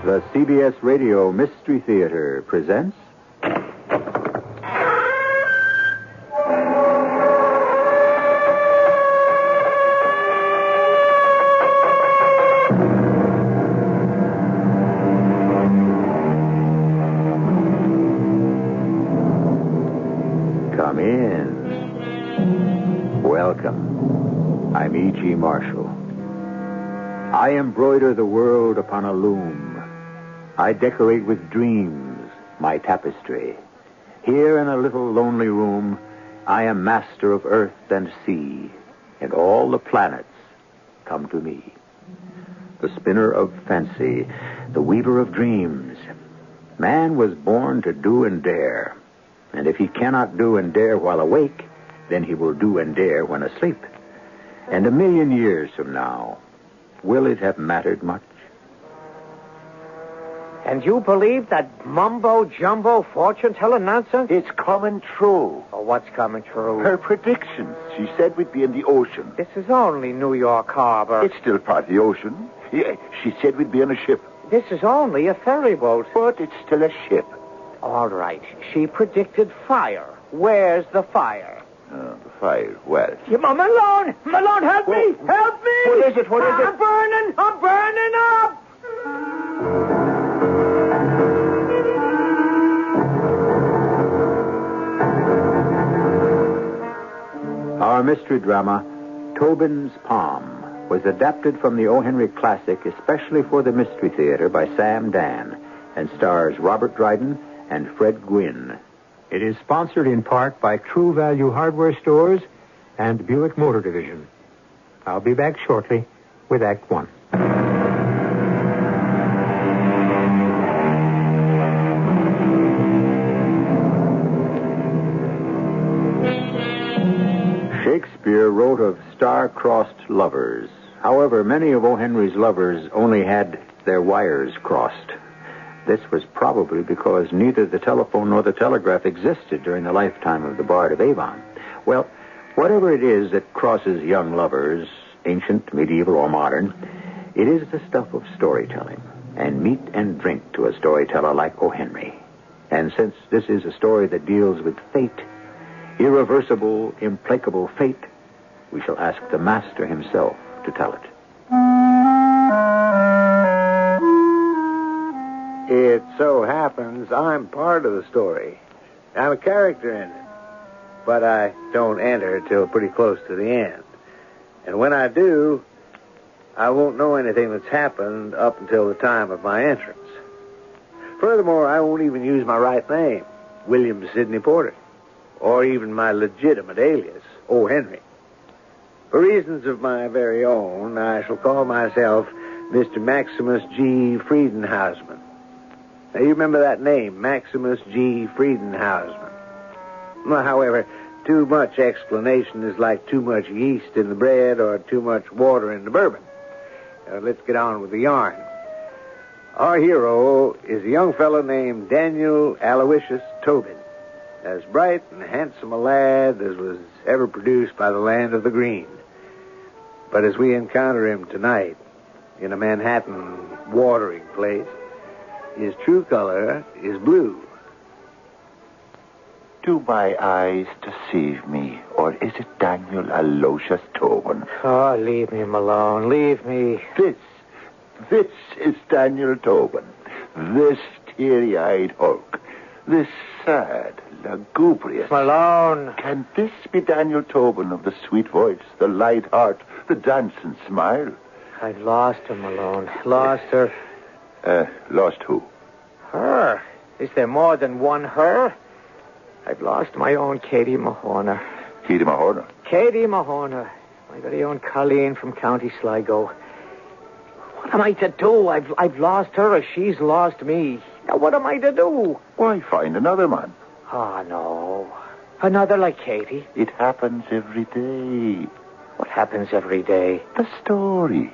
The CBS Radio Mystery Theater presents... Come in. Welcome. I'm E.G. Marshall. I embroider the world upon a loom. I decorate with dreams my tapestry. Here in a little lonely room, I am master of earth and sea, and all the planets come to me. The spinner of fancy, the weaver of dreams. Man was born to do and dare, and if he cannot do and dare while awake, then he will do and dare when asleep. And 1,000,000 years from now, will it have mattered much? And you believe that mumbo-jumbo fortune-telling nonsense? It's coming true. Oh, what's coming true? Her predictions. She said we'd be in the ocean. This is only New York Harbor. It's still part of the ocean. Yeah, she said we'd be on a ship. This is only a ferry boat. But it's still a ship. All right. She predicted fire. Where's the fire? The fire. Well. Malone! Malone, help me! Help me! What is it? What is it? I'm burning! I'm burning up! Our mystery drama, Tobin's Palm, was adapted from the O. Henry classic especially for the Mystery Theater by Sam Dann and stars Robert Dryden and Fred Gwynne. It is sponsored in part by True Value Hardware Stores and Buick Motor Division. I'll be back shortly with Act One. Shakespeare wrote of star-crossed lovers. However, many of O. Henry's lovers only had their wires crossed. This was probably because neither the telephone nor the telegraph existed during the lifetime of the Bard of Avon. Well, whatever it is that crosses young lovers, ancient, medieval, or modern, it is the stuff of storytelling, and meat and drink to a storyteller like O. Henry. And since this is a story that deals with fate, irreversible, implacable fate, we shall ask the master himself to tell it. It so happens I'm part of the story. I'm a character in it. But I don't enter till pretty close to the end. And when I do, I won't know anything that's happened up until the time of my entrance. Furthermore, I won't even use my right name, William Sidney Porter, or even my legitimate alias, O. Henry. For reasons of my very own, I shall call myself Mr. Maximus G. Friedenhausman. Now, you remember that name, Maximus G. Friedenhausman. Well, however, too much explanation is like too much yeast in the bread or too much water in the bourbon. Let's get on with the yarn. Our hero is a young fellow named Daniel Aloysius Tobin, as bright and handsome a lad as was ever produced by the land of the green. But as we encounter him tonight in a Manhattan watering place, his true color is blue. Do my eyes deceive me, or is it Daniel Aloysius Tobin? Oh, leave me, Malone. Leave me. This is Daniel Tobin. This teary-eyed Hulk. This sad, lugubrious... Malone. Can this be Daniel Tobin of the sweet voice, the light heart, the dancing smile? I've lost her, Malone. Lost her. Lost who? Her. Is there more than one her? I've lost my own Katie Mahorner. Katie Mahorner? Katie Mahorner. My very own Colleen from County Sligo. What am I to do? I've lost her or she's lost me. Now, what am I to do? Why, find another man. Oh, no. Another like Katie? It happens every day. What happens every day? The story.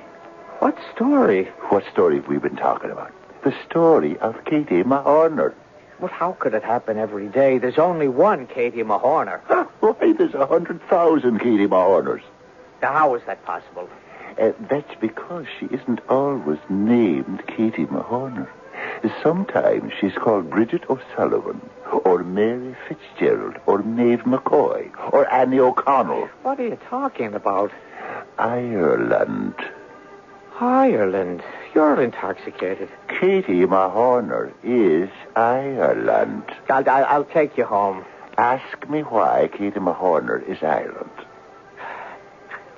What story? What story have we been talking about? The story of Katie Mahorner. Well, how could it happen every day? There's only one Katie Mahorner. Why, there's 100,000 Katie Mahorners. Now, how is that possible? That's because she isn't always named Katie Mahorner. Sometimes she's called Bridget O'Sullivan, or Mary Fitzgerald, or Maeve McCoy, or Annie O'Connell. What are you talking about? Ireland. Ireland? You're intoxicated. Katie Mahorner is Ireland. I'll take you home. Ask me why Katie Mahorner is Ireland.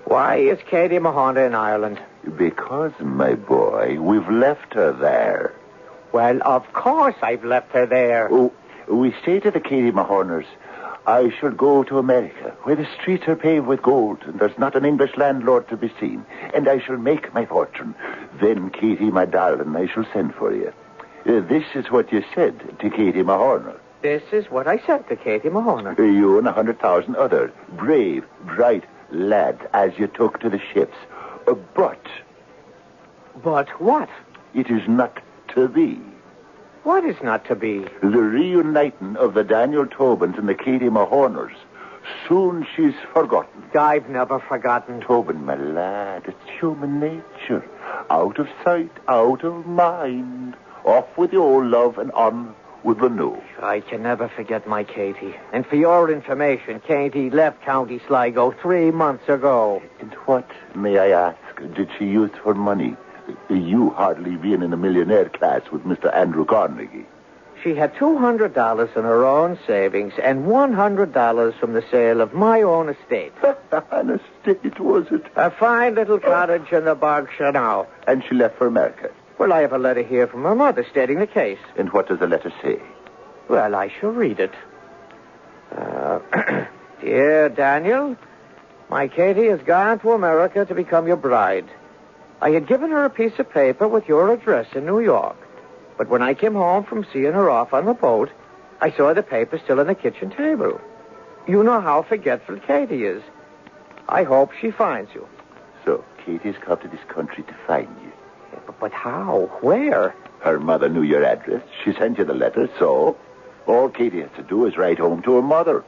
Why is Katie Mahorner in Ireland? Because, my boy, we've left her there. Well, of course I've left her there. Oh, we say to the Katie Mahorners, I shall go to America, where the streets are paved with gold, and there's not an English landlord to be seen, and I shall make my fortune. Then, Katie, my darling, I shall send for you. This is what you said to Katie Mahorner. This is what I said to Katie Mahorner. You and 100,000 other brave, bright lads as you took to the ships. But what? It is not to be. What is not to be? The reuniting of the Daniel Tobins and the Katie Mahorners. Soon she's forgotten. I've never forgotten. Tobin, my lad, it's human nature. Out of sight, out of mind. Off with the old love and on with the new. I can never forget my Katie. And for your information, Katie left County Sligo 3 months ago. And what, may I ask, did she use for money? You hardly being in the millionaire class with Mr. Andrew Carnegie. She had $200 in her own savings and $100 from the sale of my own estate. An estate, was it? A fine little cottage in the Berkshire now. And she left for America. Well, I have a letter here from her mother stating the case. And what does the letter say? Well, I shall read it. Dear Daniel, my Katie has gone to America to become your bride. I had given her a piece of paper with your address in New York. But when I came home from seeing her off on the boat, I saw the paper still on the kitchen table. You know how forgetful Katie is. I hope she finds you. So, Katie's come to this country to find you. But how? Where? Her mother knew your address. She sent you the letter, so all Katie has to do is write home to her mother.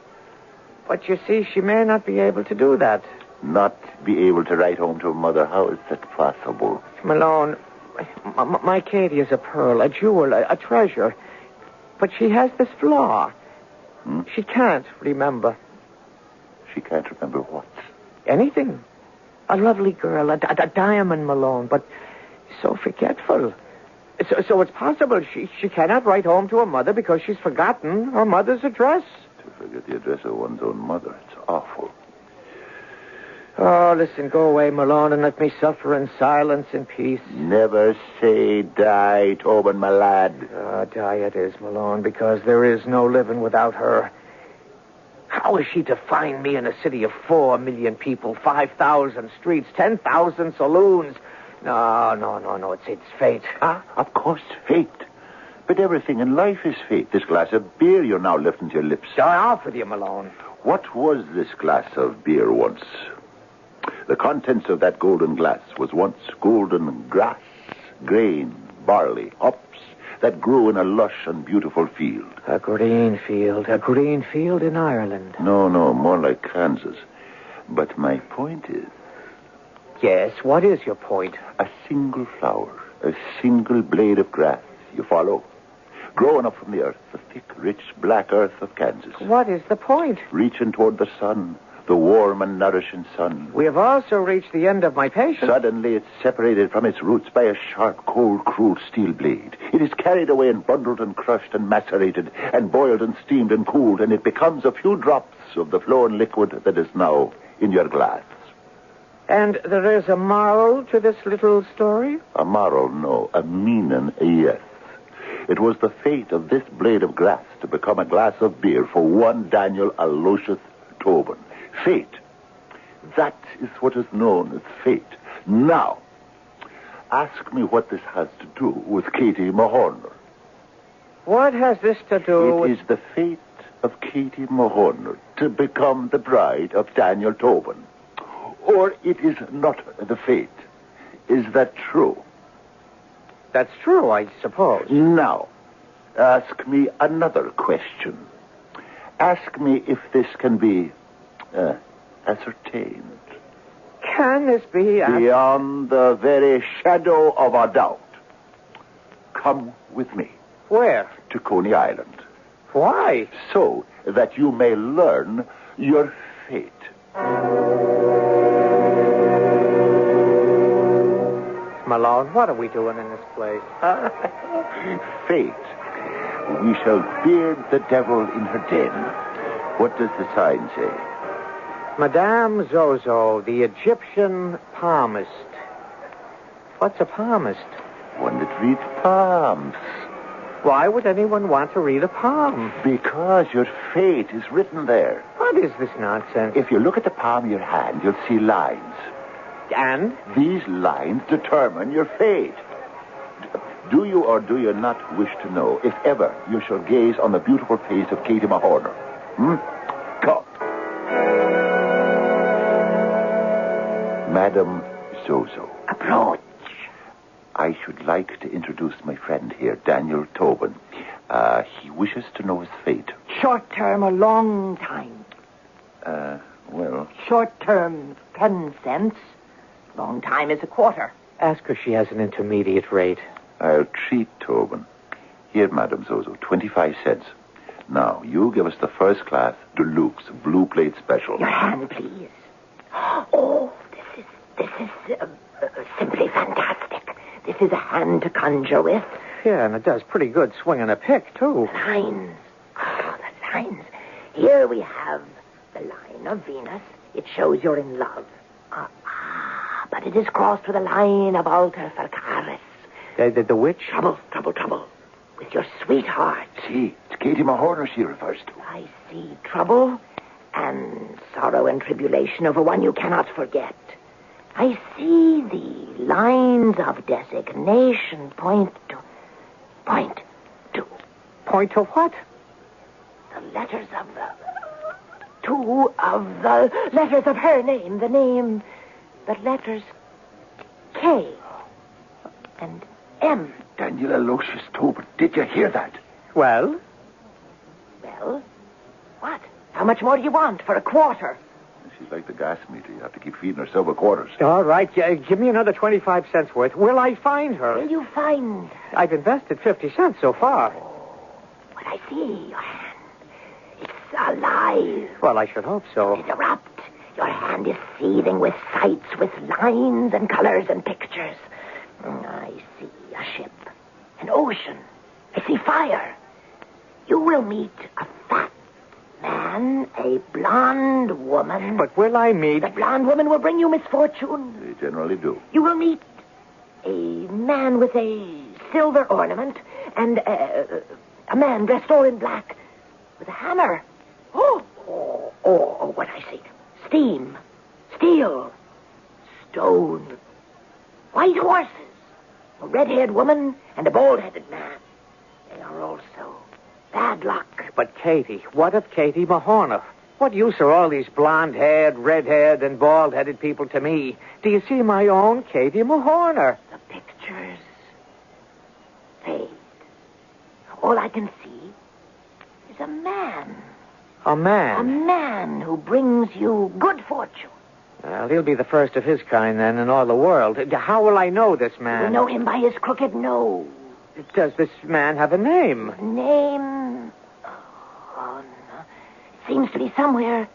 But you see, she may not be able to do that. Not be able to write home to her mother? How is that possible? Malone, my Katie is a pearl, a jewel, a treasure. But she has this flaw. She can't remember. She can't remember what? Anything. A lovely girl, a diamond, Malone, but so forgetful. So it's possible she cannot write home to her mother because she's forgotten her mother's address. To forget the address of one's own mother. It's awful. Oh, listen, go away, Malone, and let me suffer in silence and peace. Never say die, Tobin, my lad. Die it is, Malone, because there is no living without her. How is she to find me in a city of 4 million people, 5,000 streets, 10,000 saloons? No, it's fate. Of course, fate. But everything in life is fate. This glass of beer you're now lifting to your lips. Off with you, Malone. What was this glass of beer once? The contents of that golden glass was once golden grass, grain, barley, hops that grew in a lush and beautiful field. A green field in Ireland. No, more like Kansas. But my point is... Yes, what is your point? A single flower, a single blade of grass, you follow? Growing up from the earth, the thick, rich, black earth of Kansas. What is the point? Reaching toward the sun, the warm and nourishing sun. We have also reached the end of my patience. Suddenly it's separated from its roots by a sharp, cold, cruel steel blade. It is carried away and bundled and crushed and macerated and boiled and steamed and cooled, and it becomes a few drops of the flowing liquid that is now in your glass. And there is a moral to this little story? A moral, no. A meaning, yes. It was the fate of this blade of grass to become a glass of beer for one Daniel Aloysius Tobin. Fate. That is what is known as fate. Now, ask me what this has to do with Katie Mahorner. What has this to do with... It is the fate of Katie Mahorner to become the bride of Daniel Tobin. Or it is not the fate. Is that true? That's true, I suppose. Now, ask me another question. Ask me if this can be ascertained. Can this be? Beyond the very shadow of a doubt. Come with me. Where? To Coney Island. Why? So that you may learn your fate. Malone, what are we doing in this place? Fate. We shall beard the devil in her den. What does the sign say? Madame Zozo, the Egyptian palmist. What's a palmist? One that reads palms. Why would anyone want to read a palm? Because your fate is written there. What is this nonsense? If you look at the palm of your hand, you'll see lines. And? These lines determine your fate. Do you or do you not wish to know if ever you shall gaze on the beautiful face of Katie Mahorner? Come. Madame Zozo. Approach. I should like to introduce my friend here, Daniel Tobin. He wishes to know his fate. Short term or long time? Well... Short term, 10 cents. Long time is a quarter. Ask her she has an intermediate rate. I'll treat Tobin. Here, Madame Zozo, 25 cents. Now, you give us the first class deluxe blue plate special. Your hand, please. Oh, this is simply fantastic. This is a hand to conjure with. Yeah, and it does pretty good swinging a pick, too. Lines. Oh, the lines. Here we have the line of Venus. It shows you're in love. But it is crossed with a line of alter Farcaris. The witch? Trouble. With your sweetheart. See, it's Katie Mahorner she refers to. I see trouble and sorrow and tribulation over one you cannot forget. I see the lines of designation point to... Point to what? The letters of the... Two of the letters of her name. The name... The letters K and M. Daniel Aloysius Tobin, did you hear that? Well? Well? What? How much more do you want for a quarter? She's like the gas meter. You have to keep feeding her silver quarters. All right, give me another 25 cents worth. Will I find her? Will you find? I've invested 50 cents so far. What I see, your hand. It's alive. Well, I should hope so. It erupts. Your hand is seething with sights, with lines and colors and pictures. I see a ship, an ocean. I see fire. You will meet a fat man, a blonde woman. But will I meet... The blonde woman will bring you misfortune. They generally do. You will meet a man with a silver ornament and a man dressed all in black with a hammer. Oh, what I see. Steam, steel, stone, white horses, a red-haired woman, and a bald-headed man. They are also bad luck. But Katie, what of Katie Mahorner? What use are all these blonde-haired, red-haired, and bald-headed people to me? Do you see my own Katie Mahorner? The pictures fade. All I can see is a man. A man? A man who brings you good fortune. Well, he'll be the first of his kind, then, in all the world. How will I know this man? You know him by his crooked nose. Does this man have a name? Name? Oh, no. It seems to be somewhere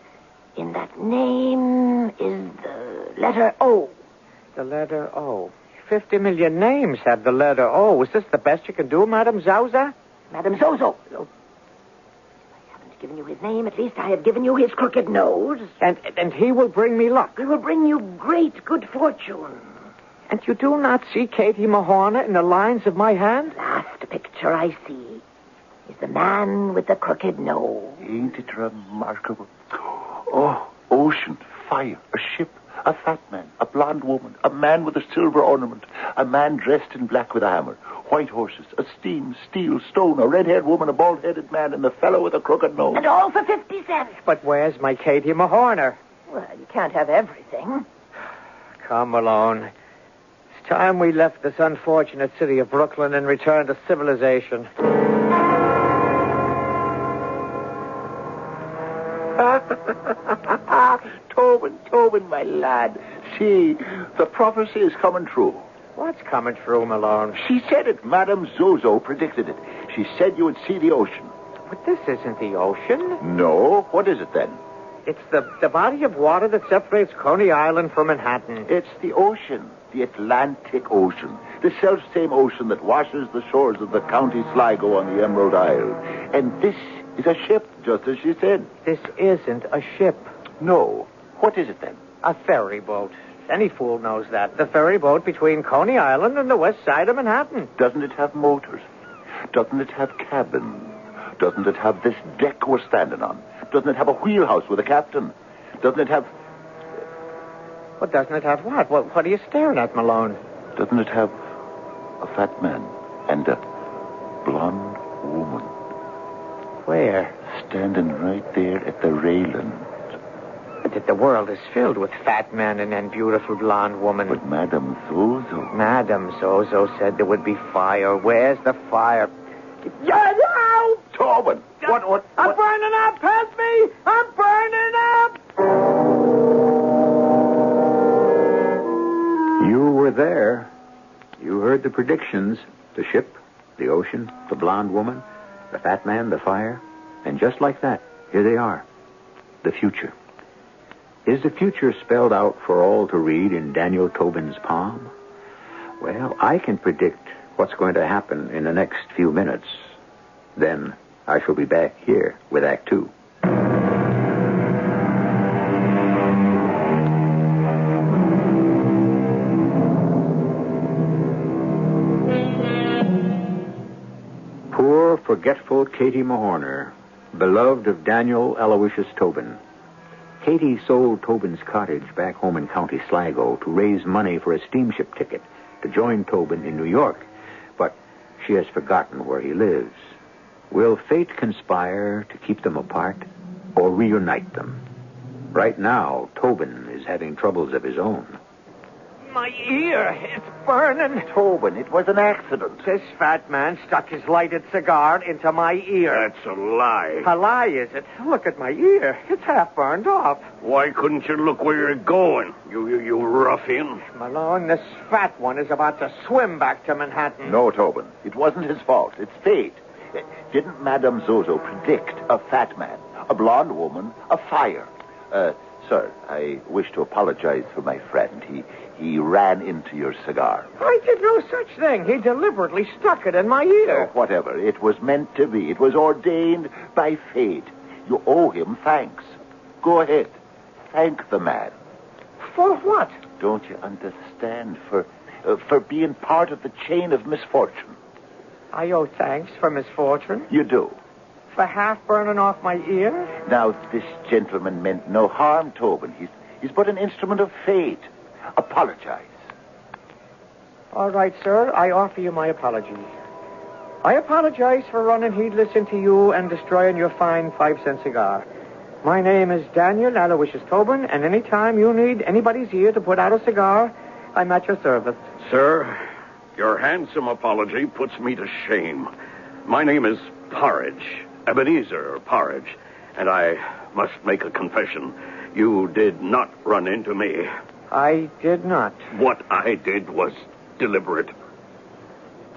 in that name is the letter O. The letter O. 50 million names have the letter O. Is this the best you can do, Madame Zauza? Madame Zozo. Given you his name, at least I have given you his crooked nose. And he will bring me luck. He will bring you great good fortune. And you do not see Katie Mahorner in the lines of my hand? Last picture I see is the man with the crooked nose. Ain't it remarkable? Oh, ocean, fire, a ship, a fat man, a blonde woman, a man with a silver ornament, a man dressed in black with a hammer, white horses, a steam, steel, stone, a red-haired woman, a bald-headed man, and the fellow with a crooked nose. And all for 50 cents. But where's my Katie Mahorner? Well, you can't have everything. Come, Malone. It's time we left this unfortunate city of Brooklyn and returned to civilization. Tobin, my lad. see, the prophecy is coming true. What's coming true, Malone? She said it. Madame Zozo predicted it. She said you would see the ocean. But this isn't the ocean. No? What is it then? It's the body of water that separates Coney Island from Manhattan. It's the ocean. The Atlantic Ocean. The self-same ocean that washes the shores of the County Sligo on the Emerald Isle. And this is a ship, just as she said. This isn't a ship. No. What is it then? A ferry boat. Any fool knows that. The ferry boat between Coney Island and the west side of Manhattan. Doesn't it have motors? Doesn't it have cabins? Doesn't it have this deck we're standing on? Doesn't it have a wheelhouse with a captain? Doesn't it have... Well, doesn't it have what? What are you staring at, Malone? Doesn't it have a fat man and a blonde woman? Where? Standing right there at the railing. But the world is filled with fat men and beautiful blonde women. But Madame Zozo... Madame Zozo said there would be fire. Where's the fire? Yeah! Tobin! What? I'm burning up! Help me! I'm burning up! You were there. You heard the predictions. The ship, the ocean, the blonde woman, the fat man, the fire. And just like that, here they are. The future. Is the future spelled out for all to read in Daniel Tobin's palm? Well, I can predict what's going to happen in the next few minutes. Then I shall be back here with Act Two. Poor, forgetful Katie Mahorner, beloved of Daniel Aloysius Tobin. Katie sold Tobin's cottage back home in County Sligo to raise money for a steamship ticket to join Tobin in New York. But she has forgotten where he lives. Will fate conspire to keep them apart or reunite them? Right now, Tobin is having troubles of his own. My ear, it's burning. Tobin, it was an accident. This fat man stuck his lighted cigar into my ear. That's a lie. A lie, is it? Look at my ear. It's half burned off. Why couldn't you look where you're going, you ruffian? Malone, this fat one is about to swim back to Manhattan. No, Tobin, it wasn't his fault. It's fate. Didn't Madame Zozo predict a fat man, a blonde woman, a fire? Sir, I wish to apologize for my friend. He ran into your cigar. I did no such thing. He deliberately stuck it in my ear. Whatever. It was meant to be. It was ordained by fate. You owe him thanks. Go ahead. Thank the man. For what? Don't you understand? For being part of the chain of misfortune. I owe thanks for misfortune. You do. For half burning off my ear? Now, this gentleman meant no harm, Tobin. He's but an instrument of fate. Apologize. All right, sir. I offer you my apology. I apologize for running heedless into you and destroying your fine 5-cent cigar. My name is Daniel Aloysius Tobin, and any time you need anybody's ear to put out a cigar, I'm at your service. Sir, your handsome apology puts me to shame. My name is Porridge, Ebenezer Porridge, and I must make a confession. You did not run into me. I did not. What I did was deliberate.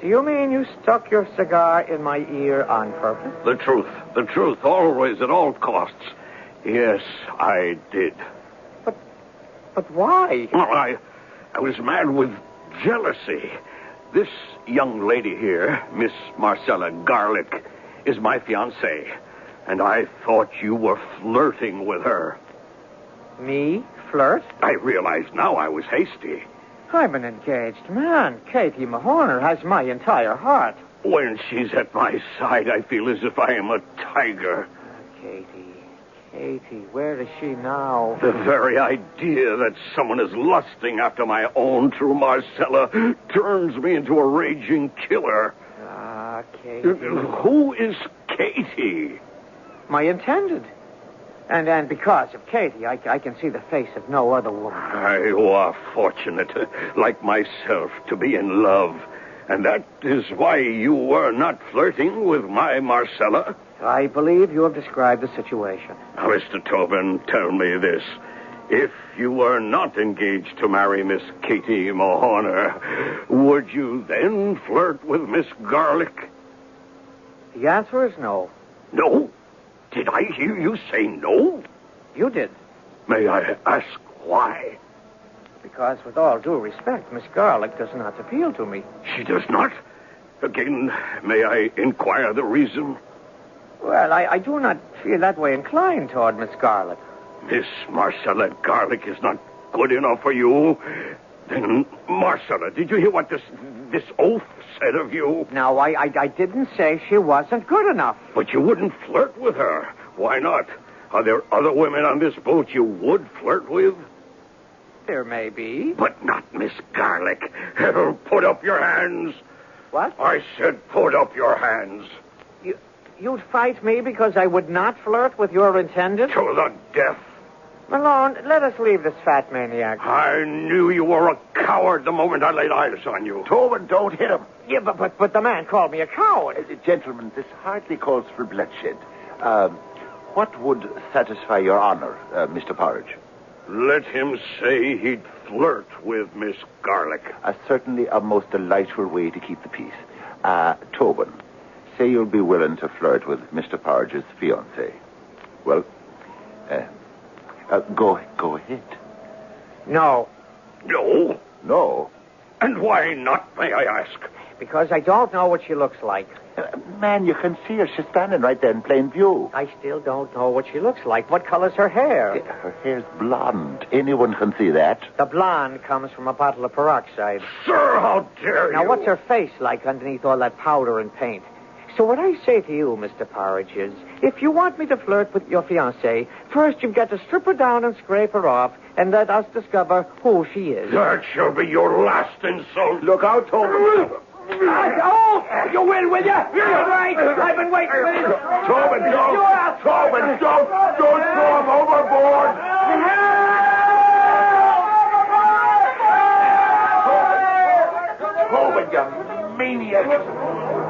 Do you mean you stuck your cigar in my ear on purpose? The truth, always, at all costs. Yes, I did. But why? Well, I was mad with jealousy. This young lady here, Miss Marcella Garlick, is my fiancée, and I thought you were flirting with her. Me? Flirt? I realize now I was hasty. I'm an engaged man. Katie Mahorner has my entire heart. When she's at my side, I feel as if I am a tiger. Katie, where is she now? The very idea that someone is lusting after my own true Marcella turns me into a raging killer. Ah, Katie. Who is Katie? My intended. And because of Katie, I can see the face of no other woman. You are fortunate, like myself, to be in love. And that is why you were not flirting with my Marcella? I believe you have described the situation. Now, Mr. Tobin, tell me this. If you were not engaged to marry Miss Katie Mahorner, would you then flirt with Miss Garlick? The answer is no. No? Did I hear you say no? You did. May I ask why? Because, with all due respect, Miss Garlick does not appeal to me. She does not? Again, may I inquire the reason? Well, I do not feel that way inclined toward Miss Garlick. Miss Marcella Garlick is not good enough for you? Then, Marcella, did you hear what this oaf said of you? No, I didn't say she wasn't good enough. But you wouldn't flirt with her. Why not? Are there other women on this boat you would flirt with? There may be. But not Miss Garlick. Put up your hands. What? I said put up your hands. You'd fight me because I would not flirt with your intended? To the death. Malone, let us leave this fat maniac. I knew you were a coward the moment I laid eyes on you. Tobin, don't hit him. Yeah, but the man called me a coward. Gentlemen, this hardly calls for bloodshed. What would satisfy your honor, Mr. Porridge? Let him say he'd flirt with Miss Garlick. Certainly a most delightful way to keep the peace. Tobin, say you'll be willing to flirt with Mr. Porridge's fiancée. Well, go ahead. No. No? No? And why not, may I ask? Because I don't know what she looks like. Man, you can see her. She's standing right there in plain view. I still don't know what she looks like. What color's her hair? Her hair's blonde. Anyone can see that. The blonde comes from a bottle of peroxide. Sir, how dare you? Now, what's her face like underneath all that powder and paint? So what I say to you, Mr. Porridge, is if you want me to flirt with your fiancée, first you've got to strip her down and scrape her off and let us discover who she is. That shall be your last insult. Look out, Tobin. Oh, you will you? You're right. I've been waiting for this. Tobin, don't. Tobin, don't throw him overboard. Tobin, you maniac.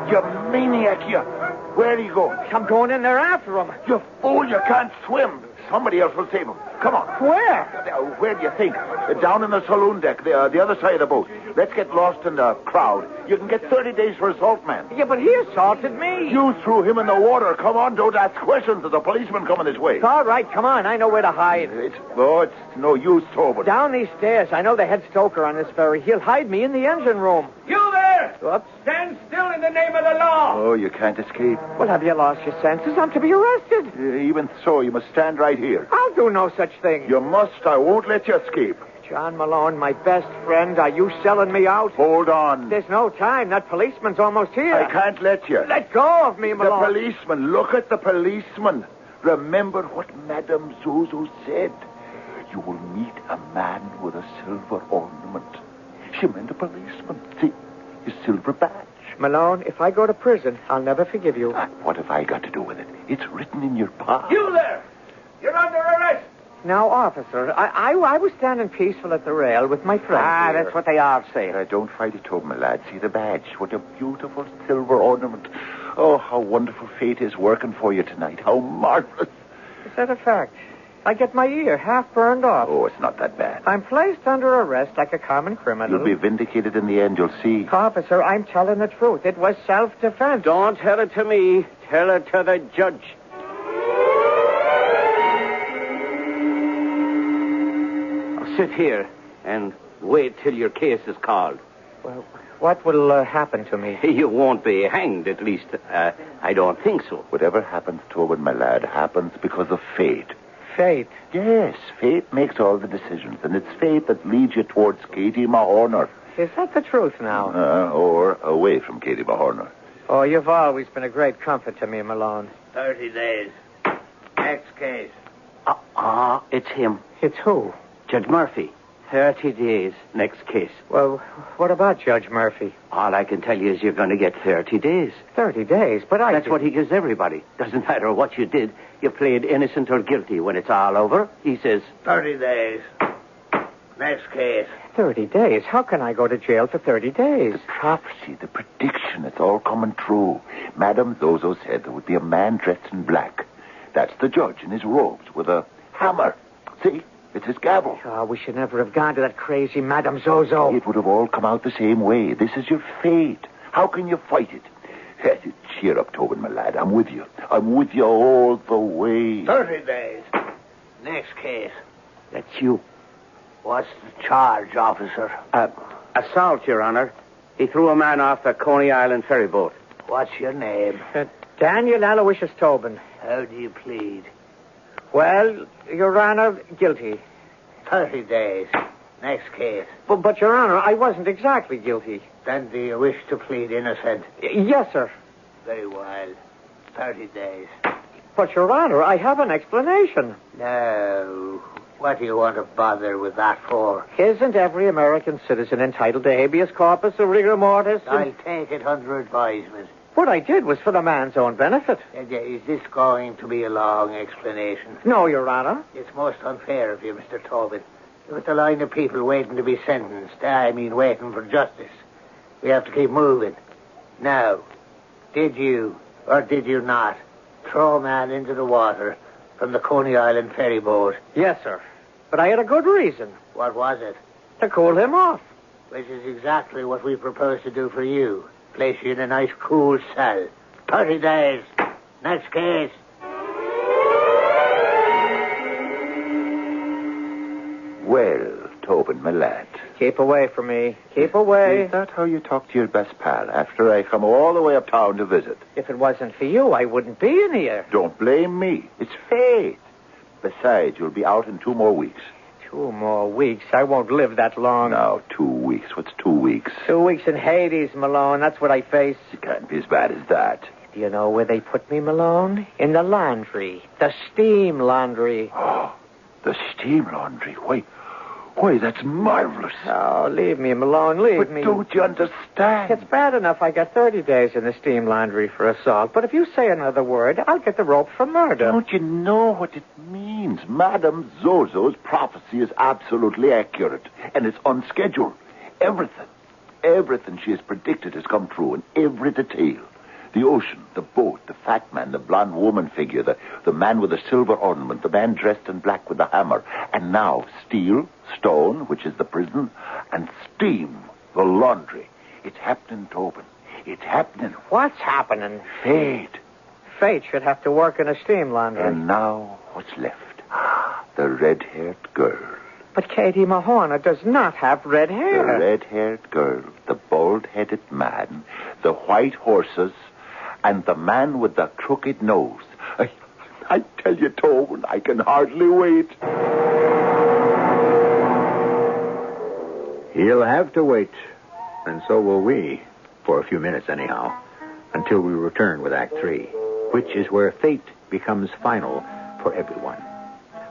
You maniac, you. Where are you going? I'm going in there after him. You fool, you can't swim. Somebody else will save him. Come on. Where? Where do you think? Down in the saloon deck, the other side of the boat. Let's get lost in the crowd. You can get 30 days for assault, man. Yeah, but he assaulted me. You threw him in the water. Come on, don't ask questions. There's a policeman coming this way. All right, come on. I know where to hide. It's no use, Tobin. Down these stairs. I know the head stoker on this ferry. He'll hide me in the engine room. You there! Whoops. Stand still in the name of the law! Oh, you can't escape. Well, have you lost your senses? I'm to be arrested. Even so, you must stand right here. I'll do no such thing. You must. I won't let you escape. John Malone, my best friend, are you selling me out? Hold on. There's no time. That policeman's almost here. I can't let you. Let go of me, Malone. The policeman. Look at the policeman. Remember what Madame Zozo said. You will meet a man with a silver ornament. She meant a policeman. See, his silver badge. Malone, if I go to prison, I'll never forgive you. What have I got to do with it? It's written in your palm. You there! You're under arrest! Now, officer, I was standing peaceful at the rail with my friend here. That's what they all say. Don't fight it, Tobin, my lad. See the badge. What a beautiful silver ornament. Oh, how wonderful fate is working for you tonight. How marvelous. Is that a fact? I get my ear half burned off. Oh, it's not that bad. I'm placed under arrest like a common criminal. You'll be vindicated in the end, you'll see. Officer, I'm telling the truth. It was self-defense. Don't tell it to me. Tell it to the judge. Sit here and wait till your case is called. Well, what will happen to me? You won't be hanged, at least. I don't think so. Whatever happens, Tobin, my lad, happens because of fate. Fate? Yes, fate makes all the decisions, and it's fate that leads you towards Katie Mahorner. Is that the truth now? Or away from Katie Mahorner. Oh, you've always been a great comfort to me, Malone. 30 days. Next case. It's him. It's who? Judge Murphy. 30 days. Next case. Well, what about Judge Murphy? All I can tell you is you're going to get 30 days. 30 days? But That's what he gives everybody. Doesn't matter what you did. You played innocent or guilty. When it's all over, he says... 30 days. Next case. 30 days? How can I go to jail for 30 days? The prophecy, the prediction, it's all coming true. Madame Zozo said there would be a man dressed in black. That's the judge in his robes with a hammer. See? It's his gavel. Oh, we should never have gone to that crazy Madame Zozo. It would have all come out the same way. This is your fate. How can you fight it? Cheer up, Tobin, my lad. I'm with you. I'm with you all the way. 30 days. Next case. That's you. What's the charge, officer? Assault, Your Honor. He threw a man off the Coney Island ferry boat. What's your name? Daniel Aloysius Tobin. How do you plead? Well, Your Honor, guilty. 30 days. Next case. But, Your Honor, I wasn't exactly guilty. Then do you wish to plead innocent? Yes, sir. Very well. 30 days. But, Your Honor, I have an explanation. No. What do you want to bother with that for? Isn't every American citizen entitled to habeas corpus or rigor mortis? I'll take it under advisement. What I did was for the man's own benefit. Is this going to be a long explanation? No, Your Honor. It's most unfair of you, Mr. Tobin. With the line of people waiting to be sentenced, waiting for justice. We have to keep moving. Now, did you, or did you not, throw a man into the water from the Coney Island ferry boat? Yes, sir. But I had a good reason. What was it? To cool him off. Which is exactly what we propose to do for you. Place you in a nice, cool cell. 30 days. Next case. Well, Tobin, my lad. Keep away from me. Keep away. Is that how you talk to your best pal after I come all the way uptown to visit? If it wasn't for you, I wouldn't be in here. Don't blame me. It's fate. Besides, you'll be out in 2 more weeks. 2 more weeks? I won't live that long. No, 2 weeks. What's 2 weeks? 2 weeks in Hades, Malone. That's what I face. It can't be as bad as that. Do you know where they put me, Malone? In the laundry. The steam laundry. Oh, the steam laundry. Why, that's marvelous. Oh, leave me, Malone. Leave me. But don't you understand? It's bad enough I got 30 days in the steam laundry for assault, but if you say another word, I'll get the rope for murder. Don't you know what it means? Madame Zozo's prophecy is absolutely accurate, and it's on schedule. Everything she has predicted has come true in every detail. The ocean, the boat, the fat man, the blonde woman figure, the man with the silver ornament, the man dressed in black with the hammer, and now steel, stone, which is the prison, and steam, the laundry. It's happening, Tobin. It's happening. What's happening? Fate. Fate should have to work in a steam laundry. And now, what's left? The red-haired girl. But Katie Mahorner does not have red hair. The red-haired girl, the bald-headed man, the white horses, and the man with the crooked nose. I tell you, Tobin, I can hardly wait. He'll have to wait, and so will we, for a few minutes anyhow, until we return with Act 3, which is where fate becomes final for everyone.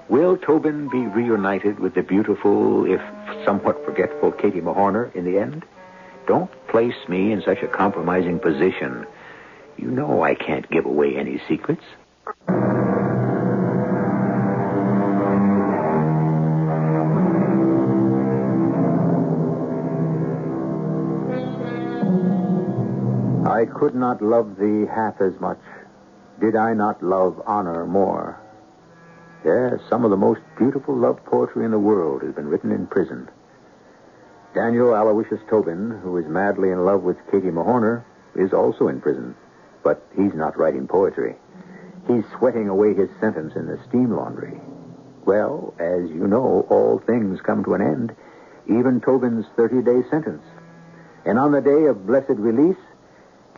Will Tobin be reunited with the beautiful, if somewhat forgetful, Katie Mahorner in the end? Don't place me in such a compromising position. You know I can't give away any secrets. I could not love thee half as much, did I not love honor more. Yes, some of the most beautiful love poetry in the world has been written in prison. Daniel Aloysius Tobin, who is madly in love with Katie Mahorner, is also in prison. But he's not writing poetry. He's sweating away his sentence in the steam laundry. Well, as you know, all things come to an end, even Tobin's 30-day sentence. And on the day of blessed release,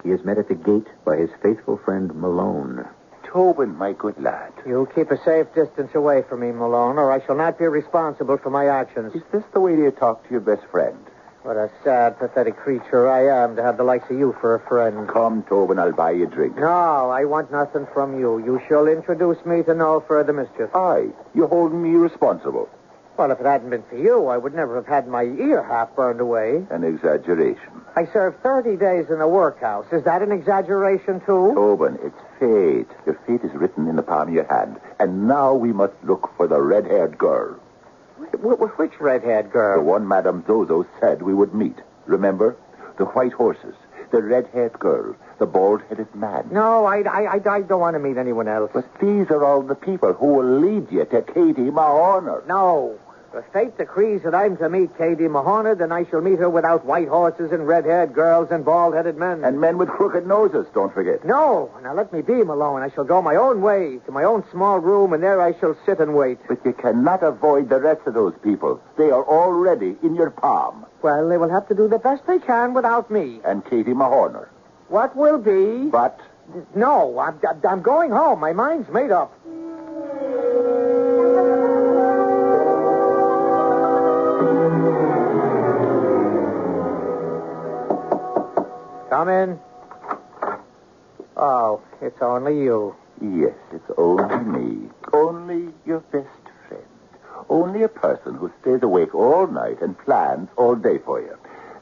he is met at the gate by his faithful friend Malone. Tobin, my good lad. You'll keep a safe distance away from me, Malone, or I shall not be responsible for my actions. Is this the way you talk to your best friend? What a sad, pathetic creature I am to have the likes of you for a friend. Come, Tobin, I'll buy you a drink. No, I want nothing from you. You shall introduce me to no further mischief. Aye, you're holding me responsible. Well, if it hadn't been for you, I would never have had my ear half burned away. An exaggeration. I served 30 days in the workhouse. Is that an exaggeration, too? Tobin, it's fate. Your fate is written in the palm of your hand. And now we must look for the red-haired girl. Which red-haired girl? The one Madame Zozo said we would meet. Remember? The white horses, The red-haired girl. The bald-headed man. No, I don't want to meet anyone else. But these are all the people who will lead you to Katie Mahorner. No. If fate decrees that I'm to meet Katie Mahorner, then I shall meet her without white horses and red-haired girls and bald-headed men. And men with crooked noses, don't forget. No. Now let me be, Malone. I shall go my own way to my own small room, and there I shall sit and wait. But you cannot avoid the rest of those people. They are already in your palm. Well, they will have to do the best they can without me. And Katie Mahorner. What will be? But? No, I'm going home. My mind's made up. Come in. Oh, it's only you. Yes, it's only me. Only your best friend. Only a person who stays awake all night and plans all day for you.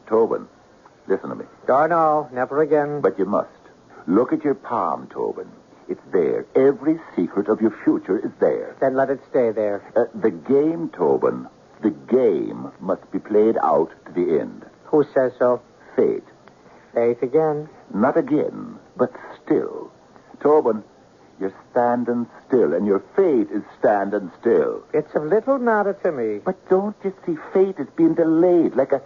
Tobin, listen to me. Oh, no, never again. But you must. Look at your palm, Tobin. It's there. Every secret of your future is there. Then let it stay there. The game, Tobin, the game must be played out to the end. Who says so? Fate. Fate again? Not again, but still. Tobin, you're standing still, and your fate is standing still. It's of little matter to me. But don't you see fate is being delayed, like a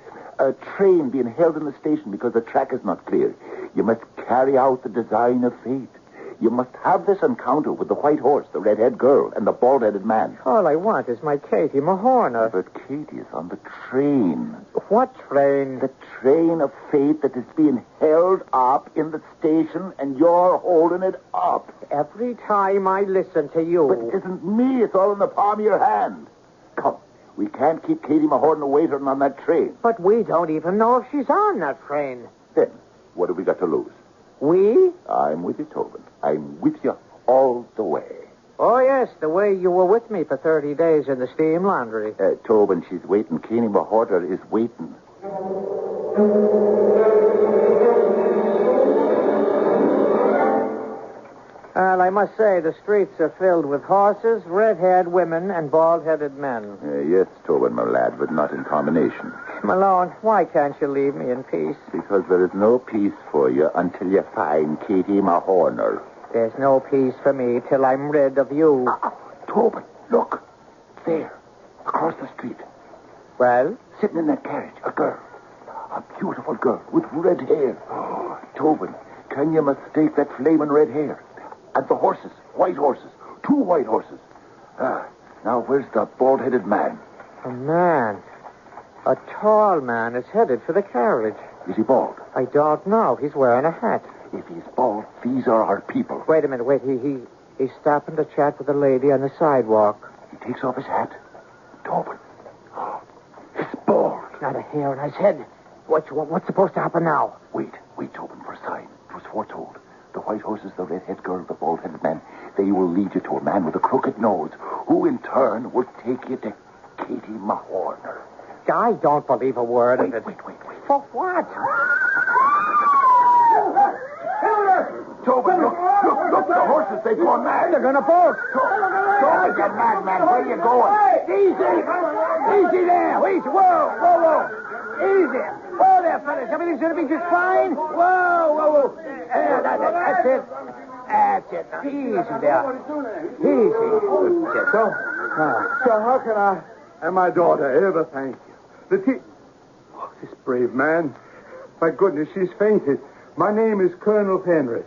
train being held in the station because the track is not clear. You must carry out the design of fate. You must have this encounter with the white horse, the red-haired girl, and the bald-headed man. All I want is my Katie Mahorner. But Katie is on the train. What train? The train of fate that is being held up in the station, and you're holding it up. Every time I listen to you... But it isn't me. It's all in the palm of your hand. Come. We can't keep Katie Mahorner waiting on that train. But we don't even know if she's on that train. Then, what have we got to lose? We? I'm with you, Tobin. I'm with you all the way. Oh, yes, the way you were with me for 30 days in the steam laundry. Tobin, she's waiting. Katie Mahorner is waiting. Well, I must say, the streets are filled with horses, red-haired women, and bald-headed men. Yes, Tobin, my lad, but not in combination. Malone, why can't you leave me in peace? Because there is no peace for you until you find Katie Mahorner. There's no peace for me till I'm rid of you. Tobin, look. There, across the street. Well? Sitting in that carriage, a girl. A beautiful girl with red hair. Oh, Tobin, can you mistake that flaming red hair? And the horses, white horses, 2 white horses. Now where's the bald-headed man? A man? A tall man is headed for the carriage. Is he bald? I don't know. He's wearing a hat. If he's bald, these are our people. Wait a minute. Wait. He's stopping to chat with a lady on the sidewalk. He takes off his hat. Tobin. He's bald. Not a hair on his head. What's supposed to happen now? Wait, Tobin, for a sign. It was foretold. The white horses, the red-headed girl, the bald-headed man, they will lead you to a man with a crooked nose, who in turn will take you to Katie Mahorner. I don't believe a word of it. Wait. For what? Tobin, look, the horses, they've gone mad. They're going to bolt. Tobin, you madman, where are you going? Easy there. Easy. Whoa. Easy. Whoa there, fellas. Everything's going to be just fine. Whoa. That's it. Now, easy there. Easy. So how can I and my daughter ever thank you? This brave man. My goodness, she's fainted. My name is Colonel Fenris.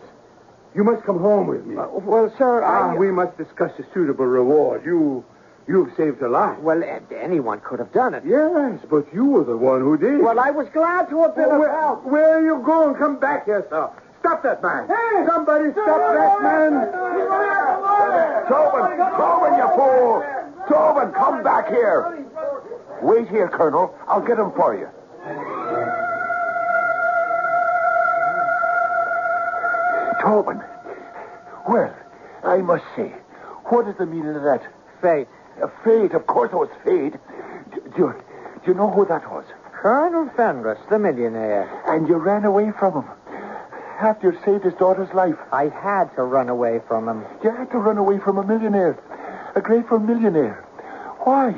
You must come home with me. Well, sir, we must discuss a suitable reward. You've saved a life. Well, anyone could have done it. Yes, but you were the one who did. Well, I was glad to have been of help. Where are you going? Come back here, sir. Stop that man. Hey! Somebody stop that man. Tobin, you fool. Tobin, come back here. Wait here, Colonel. I'll get him for you. Tobin. Well, I must say, what is the meaning of that? Fate. Fate, of course it was fate. Do you know who that was? Colonel Fenris, the millionaire. And you ran away from him after you saved his daughter's life. I had to run away from him. You had to run away from a millionaire. A grateful millionaire. Why?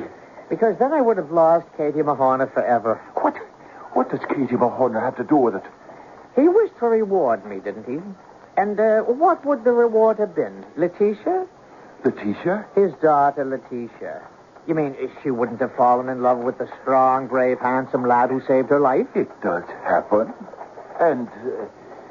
Because then I would have lost Katie Mahorner forever. What does Katie Mahorner have to do with it? He wished to reward me, didn't he? And what would the reward have been? Letitia? Letitia? His daughter, Letitia. You mean she wouldn't have fallen in love with the strong, brave, handsome lad who saved her life? It does happen. And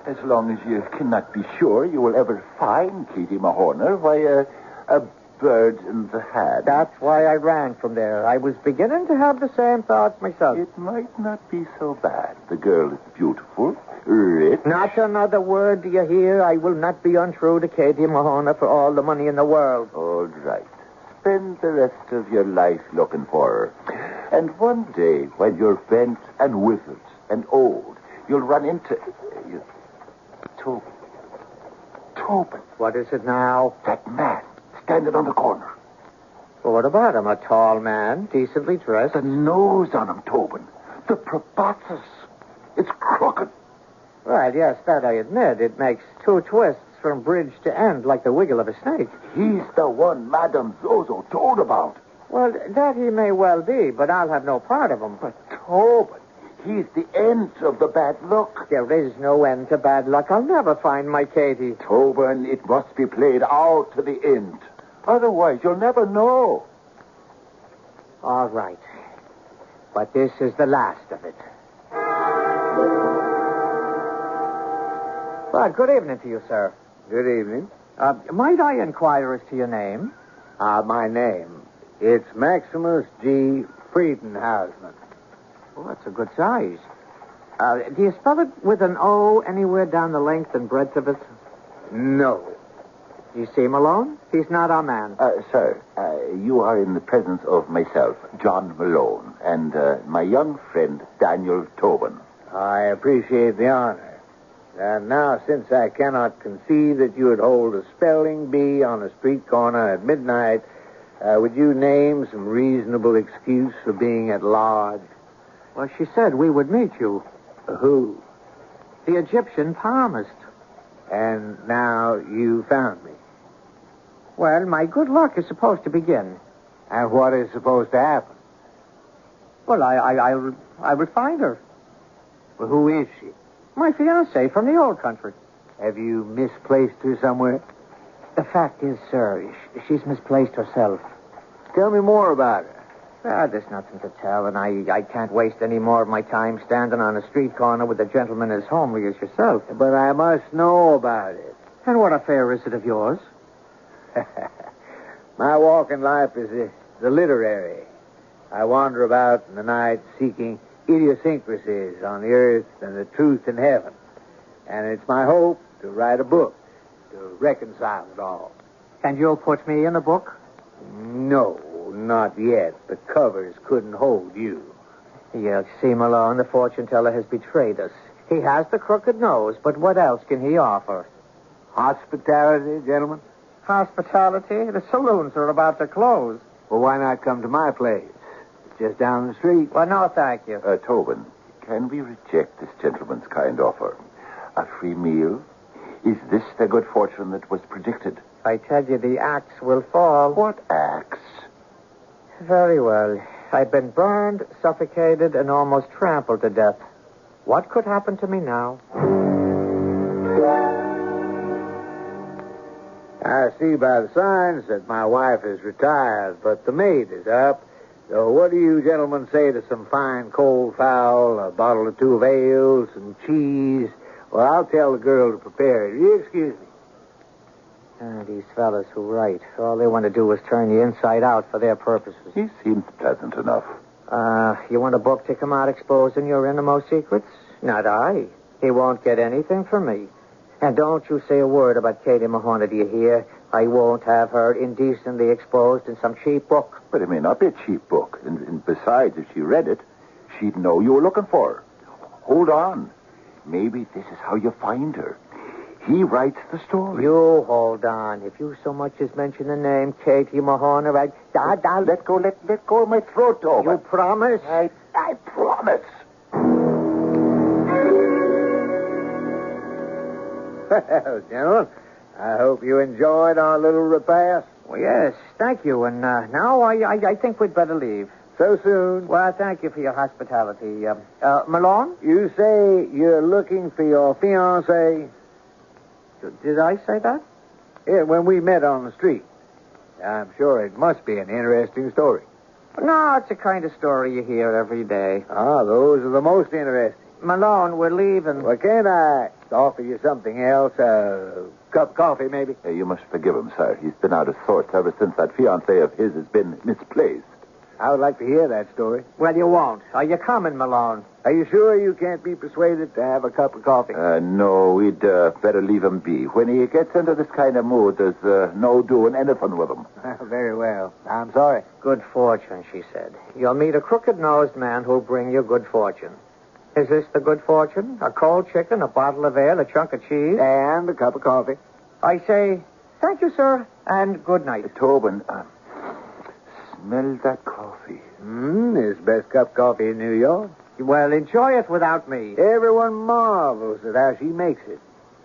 as long as you cannot be sure you will ever find Katie Mahorner, why, a bird in the hand. That's why I ran from there. I was beginning to have the same thoughts myself. It might not be so bad. The girl is beautiful, rich. Not another word, do you hear? I will not be untrue to Katie Mahorner for all the money in the world. All right. Spend the rest of your life looking for her. And one day, when you're bent and withered and old, you'll run into... Tobin. What is it now? That man standing on the corner. Well, what about him? A tall man, decently dressed. The nose on him, Tobin. The proboscis. It's crooked. Right, yes, that I admit. It makes two twists from bridge to end like the wiggle of a snake. He's the one Madame Zozo told about. Well, that he may well be, but I'll have no part of him. But Tobin, he's the end of the bad luck. There is no end to bad luck. I'll never find my Katie. Tobin, it must be played out to the end. Otherwise, you'll never know. All right. But this is the last of it. Well, good evening to you, sir. Good evening. Might I inquire as to your name? My name. It's Maximus G. Friedenhausman. Well, that's a good size. Do you spell it with an O anywhere down the length and breadth of it? No. You see him alone? He's not our man. Sir, you are in the presence of myself, John Malone, and my young friend, Daniel Tobin. I appreciate the honor. And now, since I cannot conceive that you would hold a spelling bee on a street corner at midnight, would you name some reasonable excuse for being at large? Well, she said we would meet you. Who? The Egyptian palmist. And now you found me. Well, my good luck is supposed to begin. And what is supposed to happen? Well, I will find her. Well, who is she? My fiancée from the old country. Have you misplaced her somewhere? The fact is, sir, she's misplaced herself. Tell me more about her. There's nothing to tell, and I can't waste any more of my time standing on a street corner with a gentleman as homely as yourself. But I must know about it. And what affair is it of yours? My walk in life is the literary. I wander about in the night seeking idiosyncrasies on the earth and the truth in heaven. And it's my hope to write a book to reconcile it all. And you'll put me in a book? No, not yet. The covers couldn't hold you. You see, Malone, the fortune teller has betrayed us. He has the crooked nose, but what else can he offer? Hospitality, gentlemen? Hospitality? The saloons are about to close. Well, why not come to my place? It's just down the street. Well, no, thank you. Tobin, can we reject this gentleman's kind offer? A free meal? Is this the good fortune that was predicted? I tell you, the axe will fall. What axe? Very well. I've been burned, suffocated, and almost trampled to death. What could happen to me now? I see by the signs that my wife is retired, but the maid is up. So what do you gentlemen say to some fine cold fowl, a bottle or two of ale, some cheese? Well, I'll tell the girl to prepare it. You excuse me. These fellas who write, all they want to do is turn you inside out for their purposes. He seems pleasant enough. You want a book to come out exposing your innermost secrets? Not I. He won't get anything from me. And don't you say a word about Katie Mahorner, do you hear? I won't have her indecently exposed in some cheap book. But it may not be a cheap book. And besides, if she read it, she'd know you were looking for her. Hold on. Maybe this is how you find her. He writes the story. You hold on. If you so much as mention the name Katie Mahorner, I'll... Let go of my throat, Tobin. You promise? I promise. Well, gentlemen, I hope you enjoyed our little repast. Well, yes, thank you. And now I think we'd better leave. So soon. Well, thank you for your hospitality. Malone? You say you're looking for your fiancée? Did I say that? Yeah, when we met on the street. I'm sure it must be an interesting story. No, it's the kind of story you hear every day. Ah, those are the most interesting. Malone, we're leaving. Well, can't I offer you something else? A cup of coffee, maybe? You must forgive him, sir. He's been out of sorts ever since that fiancée of his has been misplaced. I would like to hear that story. Well, you won't. Are you coming, Malone? Are you sure you can't be persuaded to have a cup of coffee? No, we'd better leave him be. When he gets into this kind of mood, there's no doing anything with him. Very well. I'm sorry. Good fortune, she said. You'll meet a crooked-nosed man who'll bring you good fortune. Is this the good fortune? A cold chicken, a bottle of ale, a chunk of cheese? And a cup of coffee. I say, thank you, sir, and good night. Tobin, smell that coffee. It's the best cup of coffee in New York. Well, enjoy it without me. Everyone marvels at how she makes it.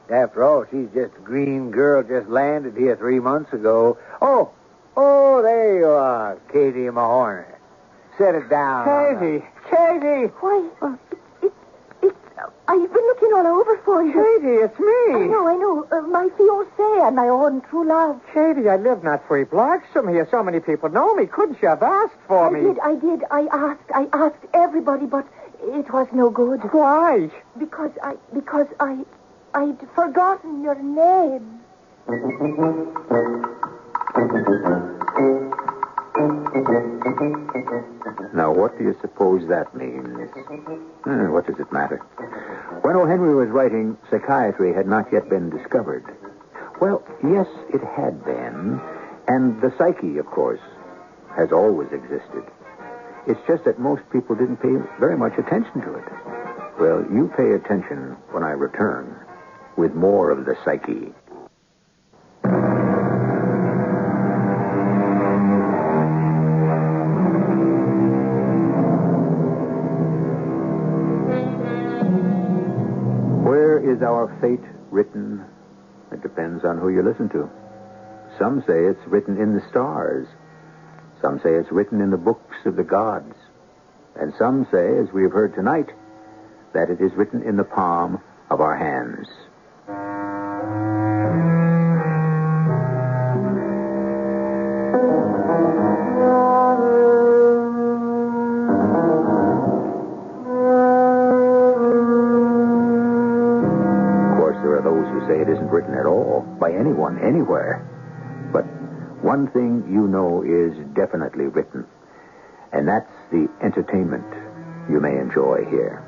After all, she's just a green girl just landed here 3 months ago. Oh, there you are, Katie Mahorn. Set it down. Katie! Why, I've been looking all over for you. Katie, it's me. I know. My fiancé and my own true love. Katie, I live not 3 blocks from here. So many people know me. Couldn't you have asked for me? I did. I asked everybody, but it was no good. Why? Because I'd forgotten your name. Now, what do you suppose that means? What does it matter? When O. Henry was writing, psychiatry had not yet been discovered. Well, yes, it had been. And the psyche, of course, has always existed. It's just that most people didn't pay very much attention to it. Well, you pay attention when I return with more of the psyche. Is our fate written? It depends on who you listen to. Some say it's written in the stars. Some say it's written in the books of the gods. And some say, as we have heard tonight, that it is written in the palm of our hands. It isn't written at all by anyone, anywhere. But one thing you know is definitely written, and that's the entertainment you may enjoy here.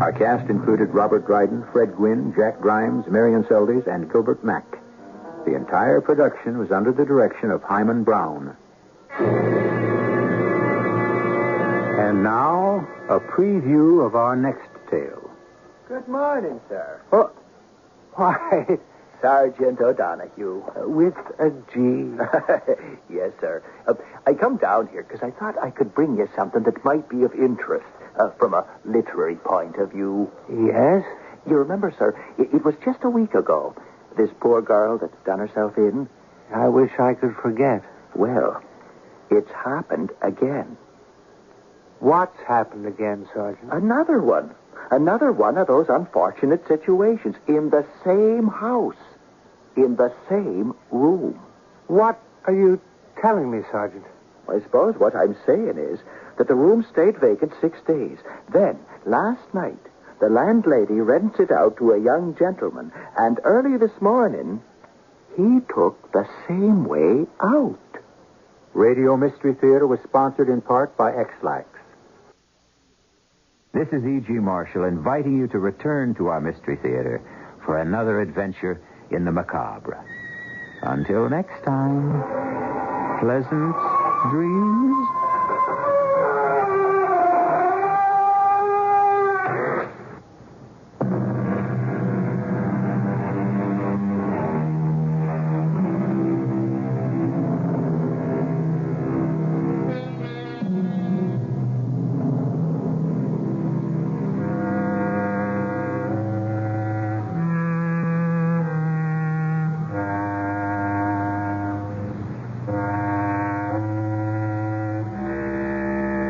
Our cast included Robert Dryden, Fred Gwynne, Jack Grimes, Marian Seldes, and Gilbert Mack. The entire production was under the direction of Hyman Brown. And now, a preview of our next tale. Good morning, sir. Oh, why, Sergeant O'Donoghue. with a G. Yes, sir. I come down here because I thought I could bring you something that might be of interest from a literary point of view. Yes? You remember, sir, it was just a week ago. This poor girl that's done herself in. I wish I could forget. Well, it's happened again. What's happened again, Sergeant? Another one. Another one of those unfortunate situations in the same house, in the same room. What are you telling me, Sergeant? I suppose what I'm saying is that the room stayed vacant 6 days. Then, last night, the landlady rents it out to a young gentleman, and early this morning, he took the same way out. Radio Mystery Theater was sponsored in part by X-Lax. This is E.G. Marshall inviting you to return to our Mystery Theater for another adventure in the macabre. Until next time, pleasant dreams.